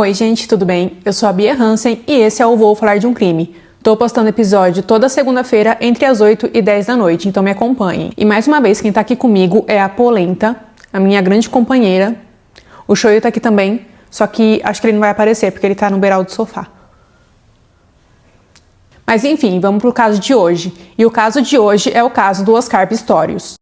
Oi gente, tudo bem? Eu sou a Bia Hansen e esse é o Vou Falar de um Crime. Tô postando episódio toda segunda-feira entre as 8 e 10 da noite, então me acompanhem. E mais uma vez, quem tá aqui comigo é a Polenta, a minha grande companheira. O Shoyu tá aqui também, só que acho que ele não vai aparecer porque ele tá no beiral do sofá. Mas enfim, vamos pro caso de hoje. E o caso de hoje é o caso do Oscar Pistorius.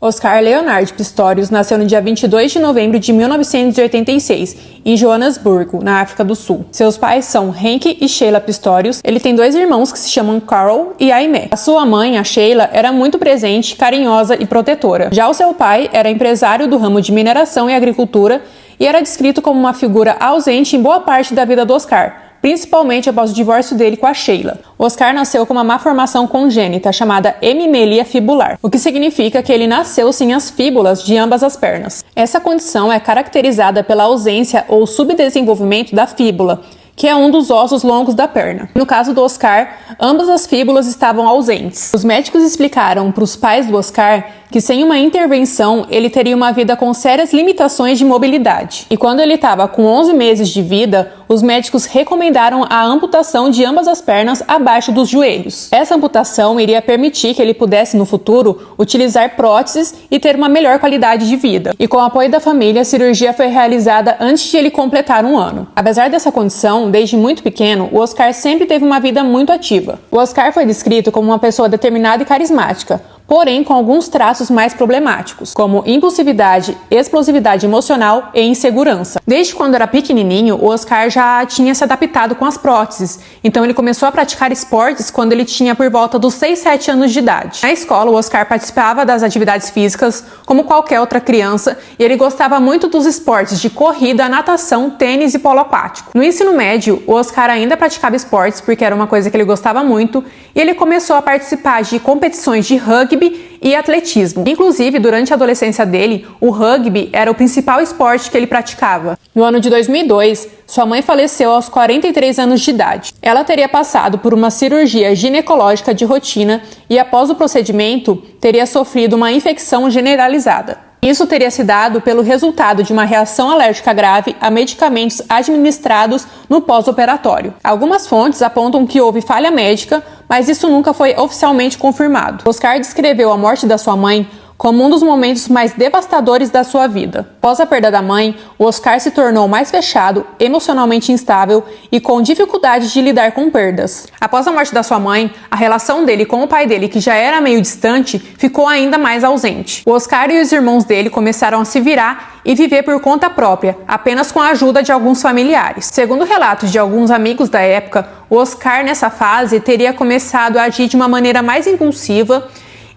Oscar Leonard Pistorius nasceu no dia 22 de novembro de 1986, em Joanesburgo, na África do Sul. Seus pais são Henk e Sheila Pistorius. Ele tem dois irmãos que se chamam Carl e Aimee. A sua mãe, a Sheila, era muito presente, carinhosa e protetora. Já o seu pai era empresário do ramo de mineração e agricultura e era descrito como uma figura ausente em boa parte da vida do Oscar, principalmente após o divórcio dele com a Sheila. O Oscar nasceu com uma má formação congênita chamada hemimelia fibular, o que significa que ele nasceu sem as fíbulas de ambas as pernas. Essa condição é caracterizada pela ausência ou subdesenvolvimento da fíbula, que é um dos ossos longos da perna. No caso do Oscar, ambas as fíbulas estavam ausentes. Os médicos explicaram para os pais do Oscar que sem uma intervenção ele teria uma vida com sérias limitações de mobilidade. E quando ele estava com 11 meses de vida, os médicos recomendaram a amputação de ambas as pernas abaixo dos joelhos. Essa amputação iria permitir que ele pudesse no futuro utilizar próteses e ter uma melhor qualidade de vida. E com o apoio da família, a cirurgia foi realizada antes de ele completar 1 ano. Apesar dessa condição, desde muito pequeno, o Oscar sempre teve uma vida muito ativa. O Oscar foi descrito como uma pessoa determinada e carismática, porém com alguns traços mais problemáticos, como impulsividade, explosividade emocional e insegurança. Desde quando era pequenininho, o Oscar já tinha se adaptado com as próteses, então ele começou a praticar esportes quando ele tinha por volta dos 6, 7 anos de idade. Na escola, o Oscar participava das atividades físicas como qualquer outra criança e ele gostava muito dos esportes de corrida, natação, tênis e polo aquático. No ensino médio, o Oscar ainda praticava esportes porque era uma coisa que ele gostava muito e ele começou a participar de competições de rugby e atletismo. Inclusive, durante a adolescência dele, o rugby era o principal esporte que ele praticava. No ano de 2002, sua mãe faleceu aos 43 anos de idade. Ela teria passado por uma cirurgia ginecológica de rotina e, após o procedimento, teria sofrido uma infecção generalizada. Isso teria se dado pelo resultado de uma reação alérgica grave a medicamentos administrados no pós-operatório. Algumas fontes apontam que houve falha médica, mas isso nunca foi oficialmente confirmado. Oscar descreveu a morte da sua mãe como um dos momentos mais devastadores da sua vida. Após a perda da mãe, o Oscar se tornou mais fechado, emocionalmente instável e com dificuldade de lidar com perdas. Após a morte da sua mãe, a relação dele com o pai dele, que já era meio distante, ficou ainda mais ausente. O Oscar e os irmãos dele começaram a se virar e viver por conta própria, apenas com a ajuda de alguns familiares. Segundo relatos de alguns amigos da época, o Oscar nessa fase teria começado a agir de uma maneira mais impulsiva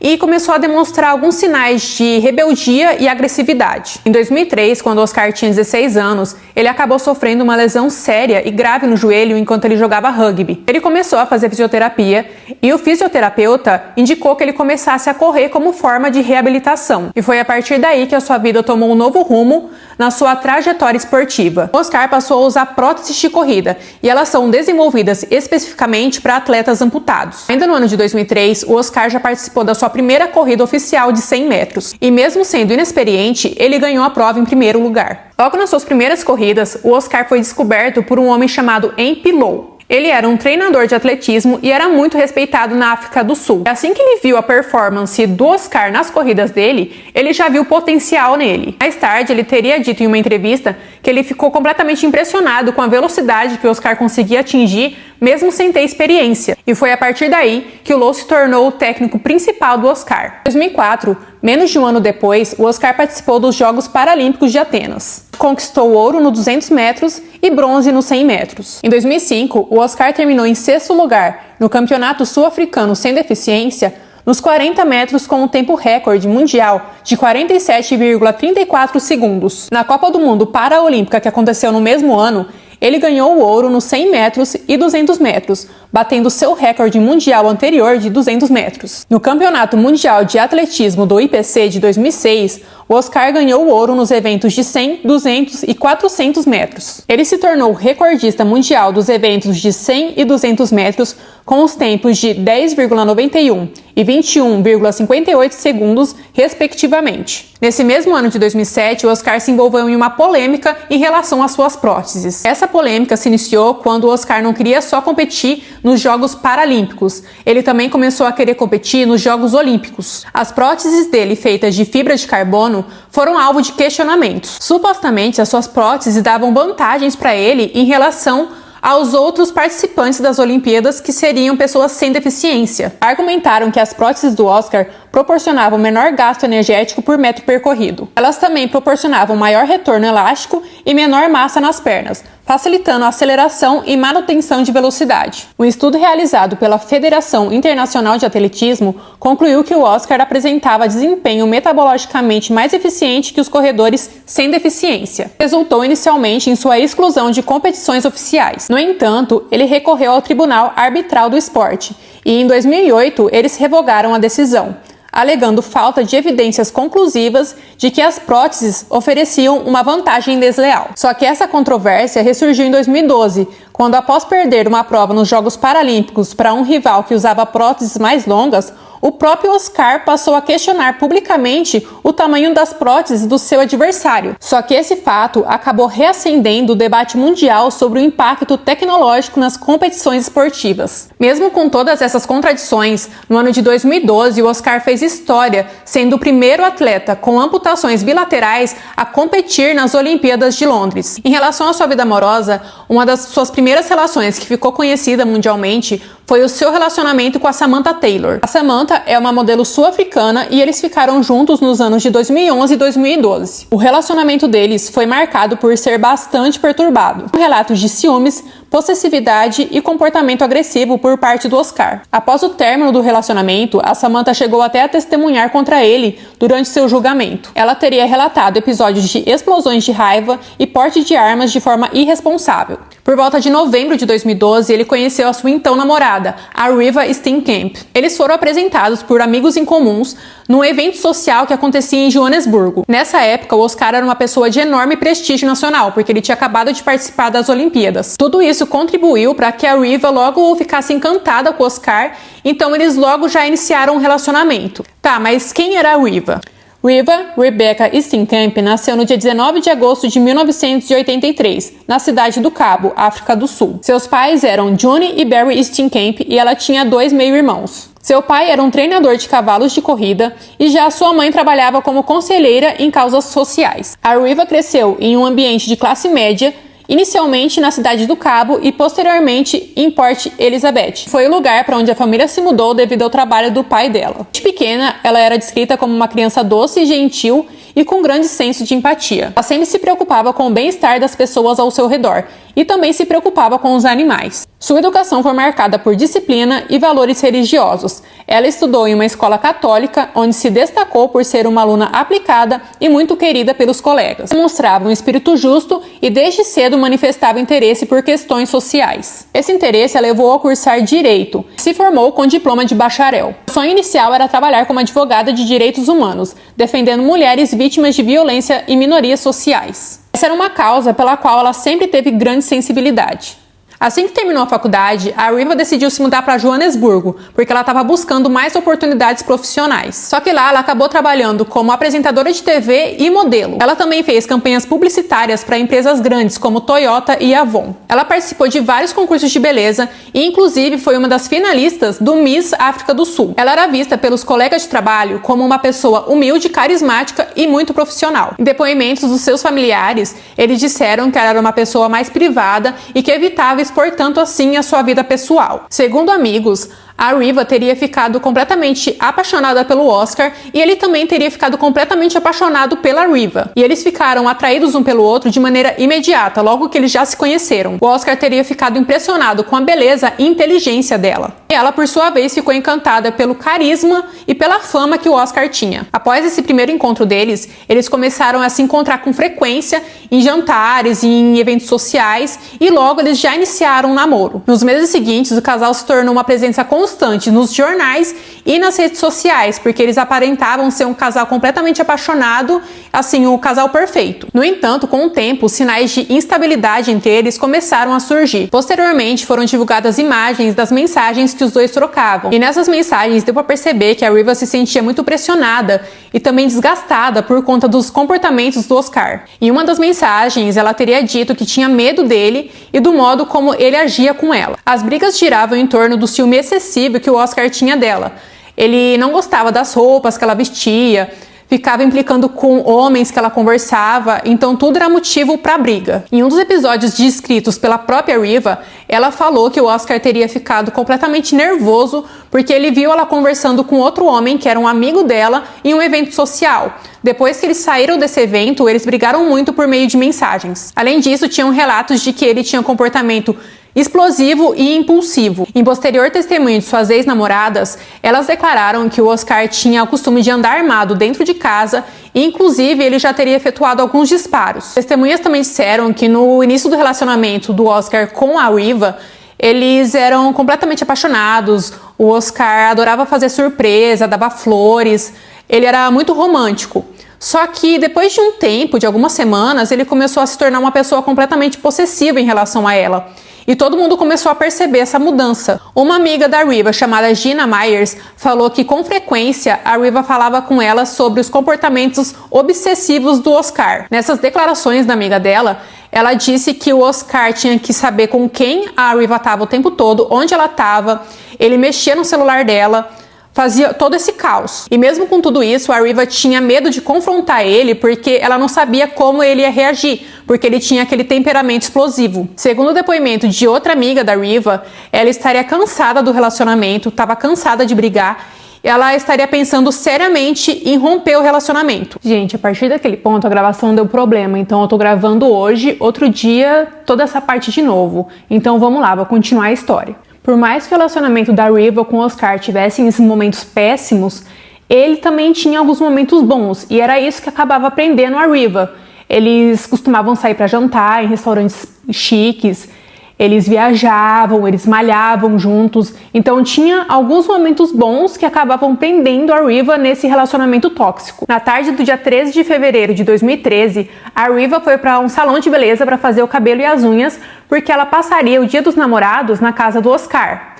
e começou a demonstrar alguns sinais de rebeldia e agressividade. Em 2003, quando Oscar tinha 16 anos, ele acabou sofrendo uma lesão séria e grave no joelho enquanto ele jogava rugby. Ele começou a fazer fisioterapia e o fisioterapeuta indicou que ele começasse a correr como forma de reabilitação. E foi a partir daí que a sua vida tomou um novo rumo na sua trajetória esportiva. Oscar passou a usar próteses de corrida e elas são desenvolvidas especificamente para atletas amputados. Ainda no ano de 2003, o Oscar já participou da sua primeira corrida oficial de 100 metros. E mesmo sendo inexperiente, ele ganhou a prova em primeiro lugar. Logo nas suas primeiras corridas, o Oscar foi descoberto por um homem chamado Henk Low. Ele era um treinador de atletismo e era muito respeitado na África do Sul. Assim que ele viu a performance do Oscar nas corridas dele, ele já viu potencial nele. Mais tarde, ele teria dito em uma entrevista que ele ficou completamente impressionado com a velocidade que o Oscar conseguia atingir, mesmo sem ter experiência. E foi a partir daí que o Low se tornou o técnico principal do Oscar. Em 2004, menos de um ano depois, o Oscar participou dos Jogos Paralímpicos de Atenas. Conquistou ouro no 200 metros e bronze no 100 metros. Em 2005, o Oscar terminou em 6º lugar no Campeonato Sul-Africano Sem Deficiência nos 40 metros com um tempo recorde mundial de 47,34 segundos. Na Copa do Mundo Paraolímpica, que aconteceu no mesmo ano, ele ganhou o ouro nos 100 metros e 200 metros, batendo seu recorde mundial anterior de 200 metros. No Campeonato Mundial de Atletismo do IPC de 2006, o Oscar ganhou o ouro nos eventos de 100, 200 e 400 metros. Ele se tornou recordista mundial dos eventos de 100 e 200 metros com os tempos de 10,91 e 21,58 segundos, respectivamente. Nesse mesmo ano de 2007, o Oscar se envolveu em uma polêmica em relação às suas próteses. Essa polêmica se iniciou quando o Oscar não queria só competir nos Jogos Paralímpicos, ele também começou a querer competir nos Jogos Olímpicos. As próteses dele, feitas de fibra de carbono, foram alvo de questionamentos. Supostamente, as suas próteses davam vantagens para ele em relação aos outros participantes das Olimpíadas, que seriam pessoas sem deficiência. Argumentaram que as próteses do Oscar proporcionavam menor gasto energético por metro percorrido. Elas também proporcionavam maior retorno elástico e menor massa nas pernas, facilitando a aceleração e manutenção de velocidade. Um estudo realizado pela Federação Internacional de Atletismo concluiu que o Oscar apresentava desempenho metabologicamente mais eficiente que os corredores sem deficiência. Resultou inicialmente em sua exclusão de competições oficiais. No entanto, ele recorreu ao Tribunal Arbitral do Esporte e, em 2008, eles revogaram a decisão, alegando falta de evidências conclusivas de que as próteses ofereciam uma vantagem desleal. Só que essa controvérsia ressurgiu em 2012, quando, após perder uma prova nos Jogos Paralímpicos para um rival que usava próteses mais longas, o próprio Oscar passou a questionar publicamente o tamanho das próteses do seu adversário. Só que esse fato acabou reacendendo o debate mundial sobre o impacto tecnológico nas competições esportivas. Mesmo com todas essas contradições, no ano de 2012 o Oscar fez história, sendo o primeiro atleta com amputações bilaterais a competir nas Olimpíadas de Londres. Em relação à sua vida amorosa, uma das suas primeiras relações que ficou conhecida mundialmente foi o seu relacionamento com a Samantha Taylor. A Samantha é uma modelo sul-africana e eles ficaram juntos nos anos de 2011 e 2012. O relacionamento deles foi marcado por ser bastante perturbado, com relatos de ciúmes, possessividade e comportamento agressivo por parte do Oscar. Após o término do relacionamento, a Samantha chegou até a testemunhar contra ele durante seu julgamento. Ela teria relatado episódios de explosões de raiva e porte de armas de forma irresponsável. Por volta de novembro de 2012, ele conheceu a sua então namorada, a Riva Steenkamp. Eles foram apresentados por amigos em comuns num evento social que acontecia em Joanesburgo. Nessa época, o Oscar era uma pessoa de enorme prestígio nacional, porque ele tinha acabado de participar das Olimpíadas. Tudo isso contribuiu para que a Riva logo ficasse encantada com o Oscar, então eles logo já iniciaram um relacionamento. Tá, mas quem era a Riva? Riva Rebecca Steenkamp nasceu no dia 19 de agosto de 1983, na cidade do Cabo, África do Sul. Seus pais eram Johnny e Barry Steenkamp e ela tinha 2 meio-irmãos. Seu pai era um treinador de cavalos de corrida e já sua mãe trabalhava como conselheira em causas sociais. A Riva cresceu em um ambiente de classe média, inicialmente na cidade do Cabo e posteriormente em Port Elizabeth. Foi o lugar para onde a família se mudou devido ao trabalho do pai dela. Desde pequena, ela era descrita como uma criança doce e gentil e com grande senso de empatia. Ela sempre se preocupava com o bem-estar das pessoas ao seu redor e também se preocupava com os animais. Sua educação foi marcada por disciplina e valores religiosos. Ela estudou em uma escola católica, onde se destacou por ser uma aluna aplicada e muito querida pelos colegas. Demonstrava um espírito justo e desde cedo manifestava interesse por questões sociais. Esse interesse a levou a cursar Direito. Se formou com diploma de bacharel. O sonho inicial era trabalhar como advogada de direitos humanos, defendendo mulheres vítimas de violência e minorias sociais. Essa era uma causa pela qual ela sempre teve grande sensibilidade. Assim que terminou a faculdade, a Riva decidiu se mudar para Joanesburgo, porque ela estava buscando mais oportunidades profissionais. Só que lá ela acabou trabalhando como apresentadora de TV e modelo. Ela também fez campanhas publicitárias para empresas grandes como Toyota e Avon. Ela participou de vários concursos de beleza e inclusive foi uma das finalistas do Miss África do Sul. Ela era vista pelos colegas de trabalho como uma pessoa humilde, carismática e muito profissional. Em depoimentos dos seus familiares, eles disseram que ela era uma pessoa mais privada e que evitava portanto assim a sua vida pessoal. Segundo amigos, a Riva teria ficado completamente apaixonada pelo Oscar e ele também teria ficado completamente apaixonado pela Riva. E eles ficaram atraídos um pelo outro de maneira imediata, logo que eles já se conheceram. O Oscar teria ficado impressionado com a beleza e inteligência dela. E ela, por sua vez, ficou encantada pelo carisma e pela fama que o Oscar tinha. Após esse primeiro encontro deles, eles começaram a se encontrar com frequência em jantares e em eventos sociais e logo eles já iniciaram um namoro. Nos meses seguintes, o casal se tornou uma presença constante constante nos jornais e nas redes sociais, porque eles aparentavam ser um casal completamente apaixonado, assim, o casal perfeito. No entanto, com o tempo, sinais de instabilidade entre eles começaram a surgir. Posteriormente, foram divulgadas imagens das mensagens que os dois trocavam, e nessas mensagens deu para perceber que a Riva se sentia muito pressionada e também desgastada por conta dos comportamentos do Oscar. Em uma das mensagens, ela teria dito que tinha medo dele e do modo como ele agia com ela. As brigas giravam em torno do ciúme excessivo que o Oscar tinha dela. Ele não gostava das roupas que ela vestia, ficava implicando com homens que ela conversava, então tudo era motivo para briga. Em um dos episódios descritos pela própria Riva, ela falou que o Oscar teria ficado completamente nervoso porque ele viu ela conversando com outro homem que era um amigo dela em um evento social. Depois que eles saíram desse evento, eles brigaram muito por meio de mensagens. Além disso, tinham relatos de que ele tinha um comportamento explosivo e impulsivo. Em posterior testemunho de suas ex-namoradas, elas declararam que o Oscar tinha o costume de andar armado dentro de casa e, inclusive, ele já teria efetuado alguns disparos. Testemunhas também disseram que no início do relacionamento do Oscar com a Riva, eles eram completamente apaixonados. O Oscar adorava fazer surpresa, dava flores, ele era muito romântico. Só que depois de um tempo, de algumas semanas, ele começou a se tornar uma pessoa completamente possessiva em relação a ela. E todo mundo começou a perceber essa mudança. Uma amiga da Riva, chamada Gina Myers, falou que com frequência a Riva falava com ela sobre os comportamentos obsessivos do Oscar. Nessas declarações da amiga dela, ela disse que o Oscar tinha que saber com quem a Riva estava o tempo todo, onde ela estava, ele mexia no celular dela, fazia todo esse caos. E mesmo com tudo isso, a Riva tinha medo de confrontar ele porque ela não sabia como ele ia reagir, porque ele tinha aquele temperamento explosivo. Segundo o depoimento de outra amiga da Riva, ela estaria cansada do relacionamento, estava cansada de brigar, ela estaria pensando seriamente em romper o relacionamento. Gente, a partir daquele ponto a gravação deu problema, então eu tô gravando hoje, outro dia, toda essa parte de novo. Então vamos lá, vou continuar a história. Por mais que o relacionamento da Riva com o Oscar tivessem esses momentos péssimos, ele também tinha alguns momentos bons, e era isso que acabava prendendo a Riva. Eles costumavam sair para jantar em restaurantes chiques, eles viajavam, eles malhavam juntos, então tinha alguns momentos bons que acabavam prendendo a Riva nesse relacionamento tóxico. Na tarde do dia 13 de fevereiro de 2013, a Riva foi para um salão de beleza para fazer o cabelo e as unhas, porque ela passaria o Dia dos Namorados na casa do Oscar.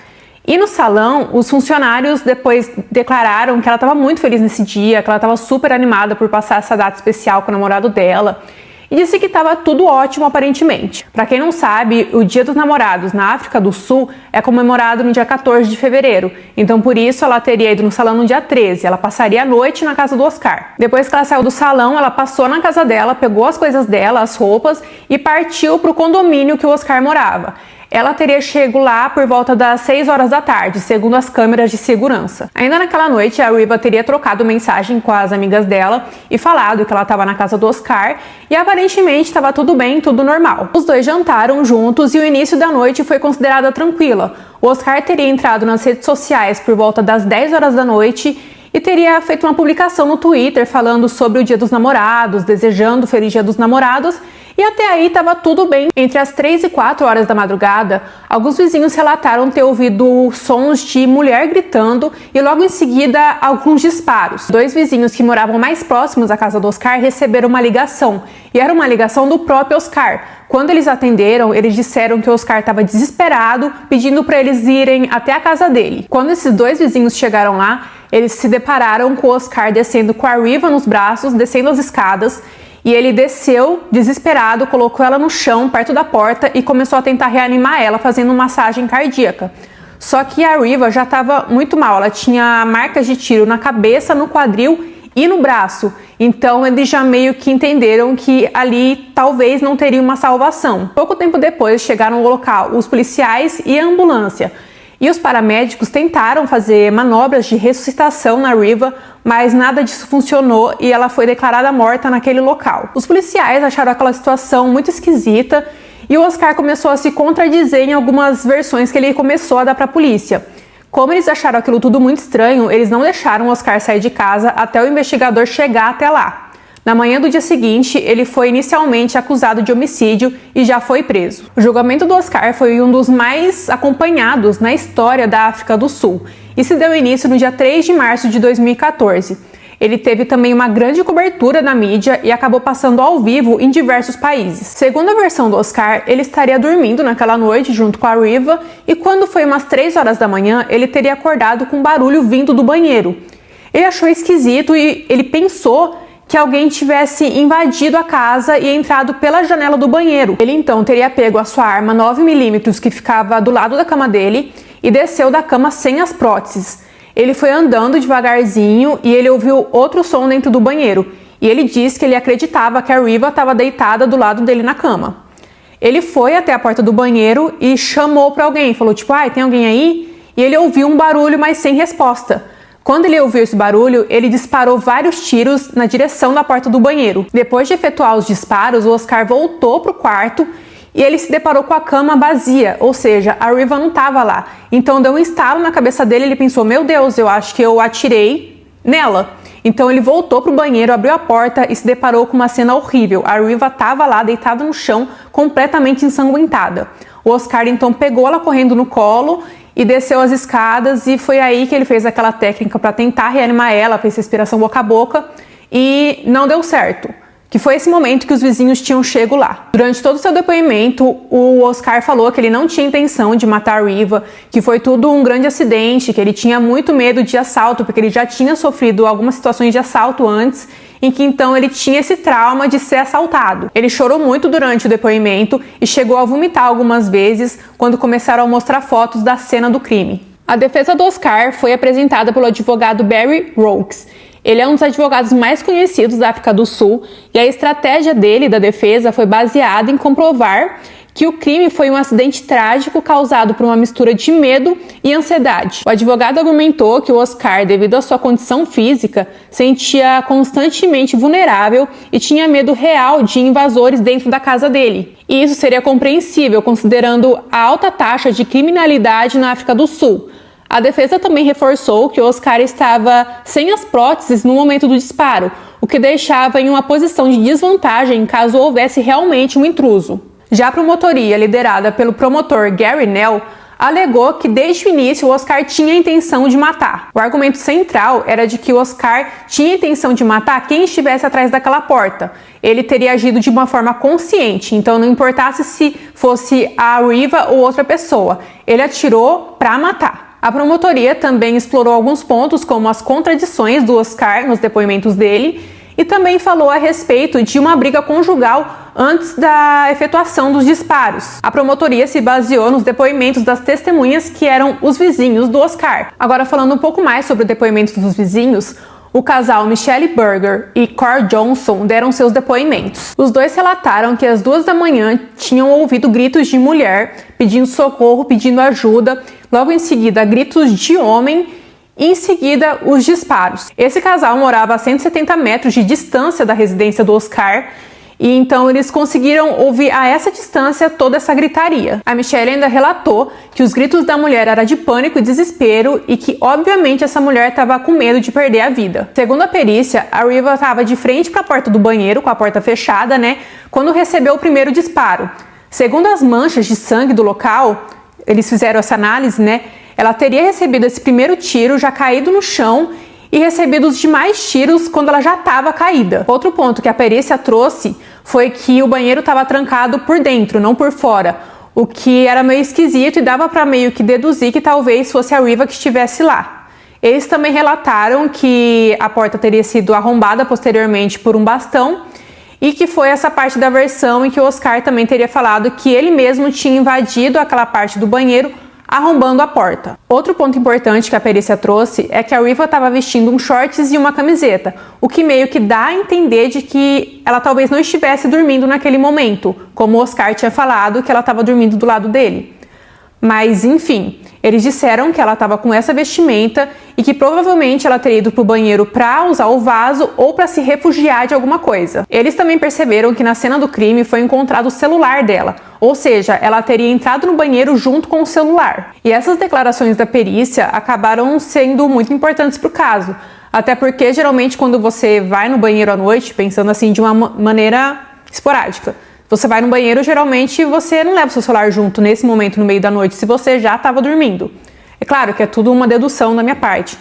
E no salão, os funcionários depois declararam que ela estava muito feliz nesse dia, que ela estava super animada por passar essa data especial com o namorado dela, e disse que estava tudo ótimo aparentemente. Para quem não sabe, o Dia dos Namorados na África do Sul é comemorado no dia 14 de fevereiro, então por isso ela teria ido no salão no dia 13, ela passaria a noite na casa do Oscar. Depois que ela saiu do salão, ela passou na casa dela, pegou as coisas dela, as roupas, e partiu para o condomínio que o Oscar morava. Ela teria chego lá por volta das 6 horas da tarde, segundo as câmeras de segurança. Ainda naquela noite, a Riva teria trocado mensagem com as amigas dela e falado que ela estava na casa do Oscar e aparentemente estava tudo bem, tudo normal. Os dois jantaram juntos e o início da noite foi considerada tranquila. O Oscar teria entrado nas redes sociais por volta das 10 horas da noite e teria feito uma publicação no Twitter falando sobre o Dia dos Namorados, desejando o Feliz Dia dos Namorados. E até aí estava tudo bem. Entre as 3 e 4 horas da madrugada, alguns vizinhos relataram ter ouvido sons de mulher gritando e logo em seguida alguns disparos. 2 vizinhos que moravam mais próximos à casa do Oscar receberam uma ligação, e era uma ligação do próprio Oscar. Quando eles atenderam, eles disseram que o Oscar estava desesperado, pedindo para eles irem até a casa dele. Quando esses 2 vizinhos chegaram lá, eles se depararam com o Oscar descendo com a Riva nos braços, descendo as escadas. E ele desceu, desesperado, colocou ela no chão, perto da porta, e começou a tentar reanimar ela, fazendo massagem cardíaca. Só que a Riva já estava muito mal, ela tinha marcas de tiro na cabeça, no quadril e no braço. Então eles já meio que entenderam que ali talvez não teria uma salvação. Pouco tempo depois chegaram ao local os policiais e a ambulância. E os paramédicos tentaram fazer manobras de ressuscitação na Riva, mas nada disso funcionou e ela foi declarada morta naquele local. Os policiais acharam aquela situação muito esquisita e o Oscar começou a se contradizer em algumas versões que ele começou a dar para a polícia. Como eles acharam aquilo tudo muito estranho, eles não deixaram o Oscar sair de casa até o investigador chegar até lá. Na manhã do dia seguinte, ele foi inicialmente acusado de homicídio e já foi preso. O julgamento do Oscar foi um dos mais acompanhados na história da África do Sul e se deu início no dia 3 de março de 2014. Ele teve também uma grande cobertura na mídia e acabou passando ao vivo em diversos países. Segundo a versão do Oscar, ele estaria dormindo naquela noite junto com a Riva e quando foi umas 3 horas da manhã, ele teria acordado com um barulho vindo do banheiro. Ele achou esquisito e ele pensou que alguém tivesse invadido a casa e entrado pela janela do banheiro. Ele então teria pego a sua arma 9mm que ficava do lado da cama dele e desceu da cama sem as próteses. Ele foi andando devagarzinho e ele ouviu outro som dentro do banheiro. E ele disse que ele acreditava que a Riva estava deitada do lado dele na cama. Ele foi até a porta do banheiro e chamou para alguém. Falou tipo, tem alguém aí? E ele ouviu um barulho, mas sem resposta. Quando ele ouviu esse barulho, ele disparou vários tiros na direção da porta do banheiro. Depois de efetuar os disparos, o Oscar voltou para o quarto e ele se deparou com a cama vazia, ou seja, a Riva não estava lá. Então deu um estalo na cabeça dele e ele pensou, meu Deus, eu acho que eu atirei nela. Então ele voltou para o banheiro, abriu a porta e se deparou com uma cena horrível. A Riva estava lá, deitada no chão, completamente ensanguentada. O Oscar então pegou ela correndo no colo e desceu as escadas e foi aí que ele fez aquela técnica para tentar reanimar ela, fez respiração boca a boca e não deu certo. Que foi esse momento que os vizinhos tinham chego lá. Durante todo o seu depoimento, o Oscar falou que ele não tinha intenção de matar a Riva, que foi tudo um grande acidente, que ele tinha muito medo de assalto, porque ele já tinha sofrido algumas situações de assalto antes, em que então ele tinha esse trauma de ser assaltado. Ele chorou muito durante o depoimento e chegou a vomitar algumas vezes quando começaram a mostrar fotos da cena do crime. A defesa do Oscar foi apresentada pelo advogado Barry Rokes. Ele é um dos advogados mais conhecidos da África do Sul e a estratégia dele, da defesa, foi baseada em comprovar que o crime foi um acidente trágico causado por uma mistura de medo e ansiedade. O advogado argumentou que o Oscar, devido à sua condição física, sentia constantemente vulnerável e tinha medo real de invasores dentro da casa dele. E isso seria compreensível considerando a alta taxa de criminalidade na África do Sul. A defesa também reforçou que o Oscar estava sem as próteses no momento do disparo, o que deixava em uma posição de desvantagem caso houvesse realmente um intruso. Já a promotoria, liderada pelo promotor Gary Nell, alegou que desde o início o Oscar tinha a intenção de matar. O argumento central era de que o Oscar tinha a intenção de matar quem estivesse atrás daquela porta. Ele teria agido de uma forma consciente, então não importasse se fosse a Riva ou outra pessoa, ele atirou para matar. A promotoria também explorou alguns pontos, como as contradições do Oscar nos depoimentos dele, e também falou a respeito de uma briga conjugal antes da efetuação dos disparos. A promotoria se baseou nos depoimentos das testemunhas que eram os vizinhos do Oscar. Agora, falando um pouco mais sobre o depoimento dos vizinhos, o casal Michelle Berger e Carl Johnson deram seus depoimentos. Os dois relataram que às 2 da manhã tinham ouvido gritos de mulher pedindo socorro, pedindo ajuda, logo em seguida gritos de homem e em seguida os disparos. Esse casal morava a 170 metros de distância da residência do Oscar e então eles conseguiram ouvir a essa distância toda essa gritaria. A Michelle ainda relatou que os gritos da mulher eram de pânico e desespero e que obviamente essa mulher estava com medo de perder a vida. Segundo a perícia, a Riva estava de frente para a porta do banheiro, com a porta fechada, quando recebeu o primeiro disparo. Segundo as manchas de sangue do local, eles fizeram essa análise, ela teria recebido esse primeiro tiro, já caído no chão e recebido os demais tiros quando ela já estava caída. Outro ponto que a perícia trouxe foi que o banheiro estava trancado por dentro, não por fora, o que era meio esquisito e dava para meio que deduzir que talvez fosse a Riva que estivesse lá. Eles também relataram que a porta teria sido arrombada posteriormente por um bastão e que foi essa parte da versão em que o Oscar também teria falado que ele mesmo tinha invadido aquela parte do banheiro arrombando a porta. Outro ponto importante que a perícia trouxe é que a Riva estava vestindo um shorts e uma camiseta, o que meio que dá a entender de que ela talvez não estivesse dormindo naquele momento, como o Oscar tinha falado que ela estava dormindo do lado dele. Mas, enfim, eles disseram que ela estava com essa vestimenta e que provavelmente ela teria ido para o banheiro para usar o vaso ou para se refugiar de alguma coisa. Eles também perceberam que na cena do crime foi encontrado o celular dela, ou seja, ela teria entrado no banheiro junto com o celular. E essas declarações da perícia acabaram sendo muito importantes para o caso. Até porque, geralmente, quando você vai no banheiro à noite, pensando assim de uma maneira esporádica, você vai no banheiro, geralmente você não leva o seu celular junto nesse momento, no meio da noite, se você já estava dormindo. É claro que é tudo uma dedução da minha parte.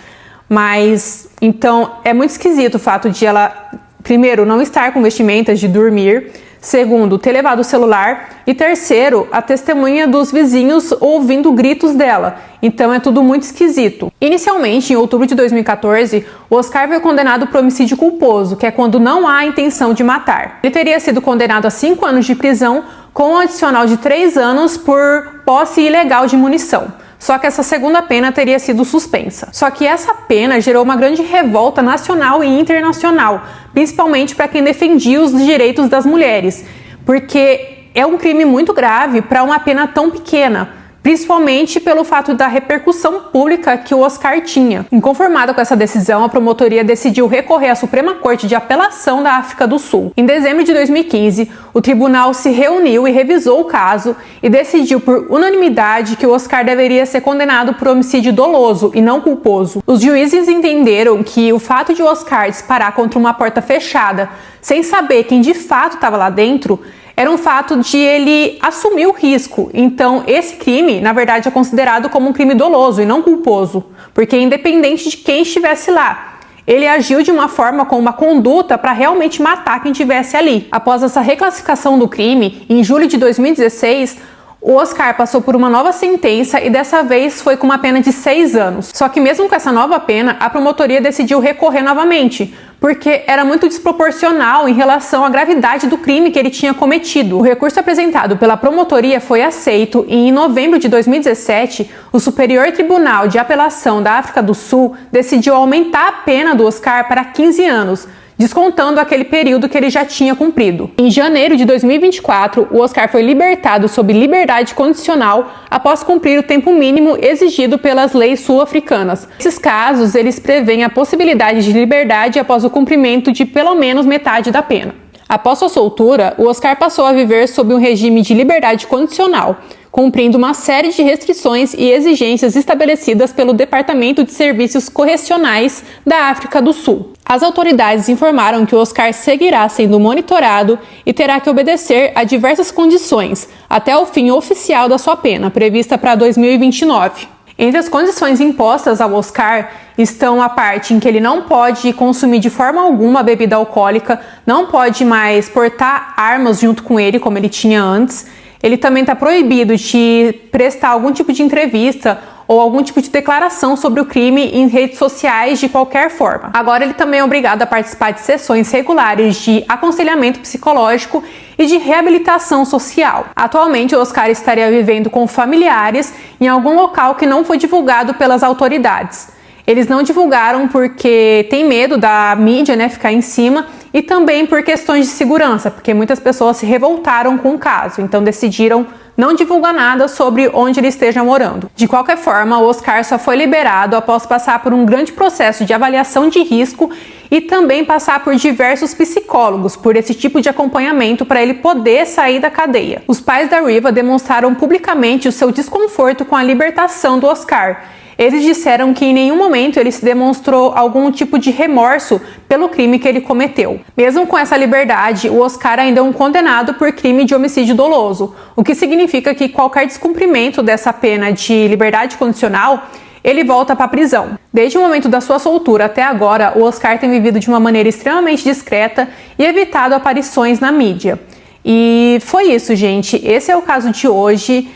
Mas, então, é muito esquisito o fato de ela, primeiro, não estar com vestimentas de dormir. Segundo, ter levado o celular. E terceiro, a testemunha dos vizinhos ouvindo gritos dela. Então é tudo muito esquisito. Inicialmente, em outubro de 2014, o Oscar foi condenado por homicídio culposo, que é quando não há intenção de matar. Ele teria sido condenado a 5 anos de prisão, com um adicional de 3 anos por posse ilegal de munição. Só que essa segunda pena teria sido suspensa. Só que essa pena gerou uma grande revolta nacional e internacional, principalmente para quem defendia os direitos das mulheres, porque é um crime muito grave para uma pena tão pequena, principalmente pelo fato da repercussão pública que o Oscar tinha. Inconformada com essa decisão, a promotoria decidiu recorrer à Suprema Corte de Apelação da África do Sul. Em dezembro de 2015, o tribunal se reuniu e revisou o caso e decidiu por unanimidade que o Oscar deveria ser condenado por homicídio doloso e não culposo. Os juízes entenderam que o fato de o Oscar disparar contra uma porta fechada, sem saber quem de fato estava lá dentro, era um fato de ele assumir o risco. Então, esse crime, na verdade, é considerado como um crime doloso e não culposo, porque independente de quem estivesse lá, ele agiu de uma forma com uma conduta para realmente matar quem estivesse ali. Após essa reclassificação do crime, em julho de 2016, o Oscar passou por uma nova sentença e dessa vez foi com uma pena de 6 anos. Só que mesmo com essa nova pena, a promotoria decidiu recorrer novamente, porque era muito desproporcional em relação à gravidade do crime que ele tinha cometido. O recurso apresentado pela promotoria foi aceito e em novembro de 2017, o Superior Tribunal de Apelação da África do Sul decidiu aumentar a pena do Oscar para 15 anos, descontando aquele período que ele já tinha cumprido. Em janeiro de 2024, o Oscar foi libertado sob liberdade condicional após cumprir o tempo mínimo exigido pelas leis sul-africanas. Nesses casos, eles prevêem a possibilidade de liberdade após o cumprimento de pelo menos metade da pena. Após sua soltura, o Oscar passou a viver sob um regime de liberdade condicional, cumprindo uma série de restrições e exigências estabelecidas pelo Departamento de Serviços Correcionais da África do Sul. As autoridades informaram que o Oscar seguirá sendo monitorado e terá que obedecer a diversas condições até o fim oficial da sua pena, prevista para 2029. Entre as condições impostas ao Oscar estão a parte em que ele não pode consumir de forma alguma bebida alcoólica, não pode mais portar armas junto com ele, como ele tinha antes. Ele também está proibido de prestar algum tipo de entrevista ou algum tipo de declaração sobre o crime em redes sociais de qualquer forma. Agora ele também é obrigado a participar de sessões regulares de aconselhamento psicológico e de reabilitação social. Atualmente, o Oscar estaria vivendo com familiares em algum local que não foi divulgado pelas autoridades. Eles não divulgaram porque tem medo da mídia, ficar em cima, e também por questões de segurança, porque muitas pessoas se revoltaram com o caso, então decidiram não divulgar nada sobre onde ele esteja morando. De qualquer forma, o Oscar só foi liberado após passar por um grande processo de avaliação de risco e também passar por diversos psicólogos por esse tipo de acompanhamento para ele poder sair da cadeia. Os pais da Riva demonstraram publicamente o seu desconforto com a libertação do Oscar. Eles disseram que em nenhum momento ele se demonstrou algum tipo de remorso pelo crime que ele cometeu. Mesmo com essa liberdade, o Oscar ainda é um condenado por crime de homicídio doloso, o que significa que qualquer descumprimento dessa pena de liberdade condicional, ele volta para a prisão. Desde o momento da sua soltura até agora, o Oscar tem vivido de uma maneira extremamente discreta e evitado aparições na mídia. E foi isso, gente. Esse é o caso de hoje.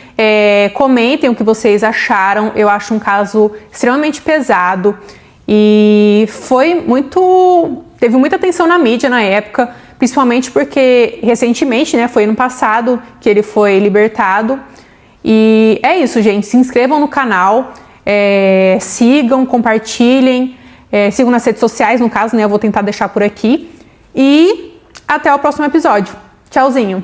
Comentem o que vocês acharam. Eu acho um caso extremamente pesado e teve muita atenção na mídia na época, principalmente porque recentemente, foi ano passado que ele foi libertado. E é isso, gente. Se inscrevam no canal, sigam, compartilhem, sigam nas redes sociais, no caso, eu vou tentar deixar por aqui. E até o próximo episódio. Tchauzinho!